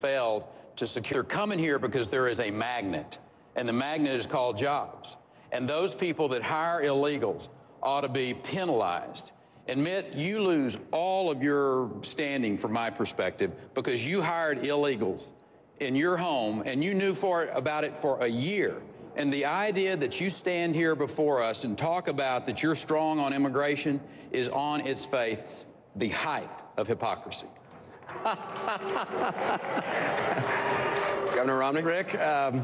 failed to secure. They're coming here because there is a magnet, and the magnet is called jobs. And those people that hire illegals ought to be penalized. And Mitt, you lose all of your standing from my perspective because you hired illegals in your home and you knew about it for a year. And the idea that you stand here before us and talk about that you're strong on immigration is on its face the height of hypocrisy. Governor Romney? Rick, I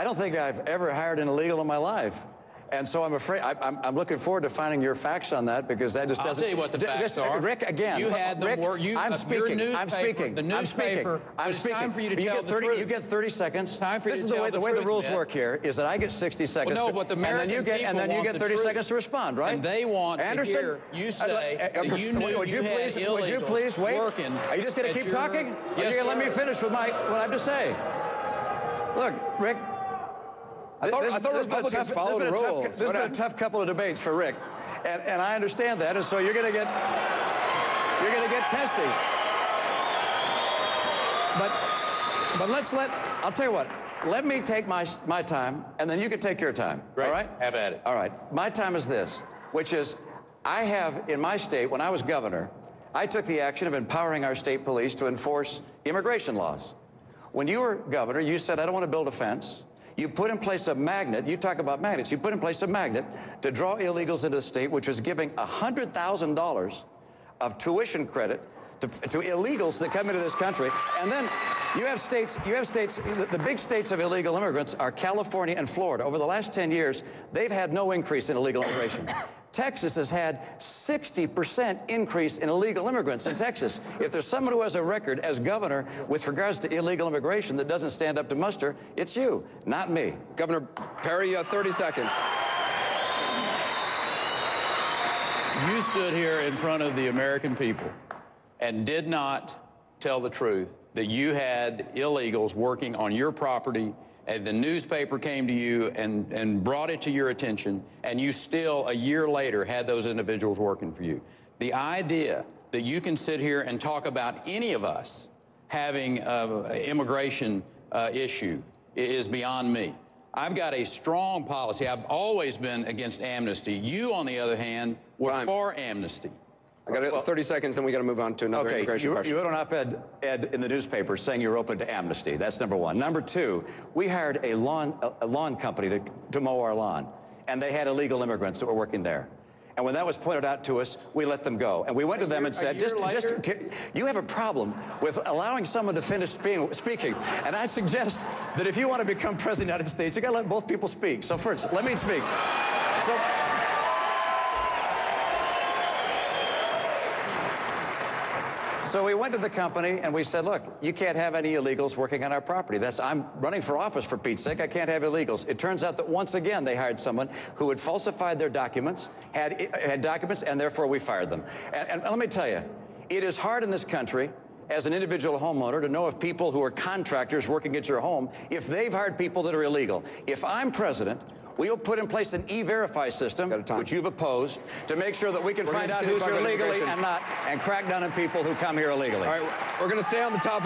don't think I've ever hired an illegal in my life. And so I'm afraid, I'm looking forward to finding your facts on that, because that just doesn't... I'll tell you what the facts are. Rick, again... You had them... I'm speaking. The newspaper... I'm speaking. It's time for you to tell the truth. You get 30 seconds. Time for you to tell the truth. The way the rules work here is that I get 60 seconds. Well, no, but the American people want the truth. And then you get 30 seconds to respond, right? And they want to hear you say that you knew you had illegals Would you please wait? Working. Are you just going to keep talking? Yes, Are you going to let me sir. finish with what I have to say? Look, Rick... I thought Republicans followed the rules. This has been a tough couple of debates for Rick, and I understand that, and so you're going to get testy. But I'll tell you what. Let me take my time, and then you can take your time. Right. All right? Have at it. All right. My time is this, which is I have in my state, when I was governor, I took the action of empowering our state police to enforce immigration laws. When you were governor, you said, I don't want to build a fence. You put in place a magnet. You talk about magnets. You put in place a magnet to draw illegals into the state, which was giving $100,000 of tuition credit to illegals that come into this country. And then you have states, the big states of illegal immigrants are California and Florida. Over the last 10 years, they've had no increase in illegal immigration. Texas has had 60% increase in illegal immigrants in Texas. If there's someone who has a record as governor with regards to illegal immigration that doesn't stand up to muster, it's you, not me. Governor Perry, you have 30 seconds. You stood here in front of the American people and did not tell the truth that you had illegals working on your property, and the newspaper came to you and brought it to your attention, and you still, a year later, had those individuals working for you. The idea that you can sit here and talk about any of us having an immigration issue is beyond me. I've got a strong policy. I've always been against amnesty. You, on the other hand, were for amnesty. I got 30 seconds, then we got to move on to another immigration question. You wrote an op-ed in the newspaper saying you're open to amnesty. That's number one. Number two, we hired a lawn company to mow our lawn, and they had illegal immigrants that were working there. And when that was pointed out to us, we let them go. And we went to them and said, you have a problem with allowing someone to finish speaking. And I suggest that if you want to become president of the United States, you got to let both people speak. So first, let me speak. So we went to the company and we said, look, you can't have any illegals working on our property. I'm running for office, for Pete's sake. I can't have illegals. It turns out that once again they hired someone who had falsified their documents, had documents, and therefore we fired them. And let me tell you, it is hard in this country as an individual homeowner to know if people who are contractors working at your home, if they've hired people that are illegal. If I'm president, we will put in place an e-verify system, which you've opposed, to make sure that we can find out who's here legally and not, and crack down on people who come here illegally. All right, we're going to stay on the topic.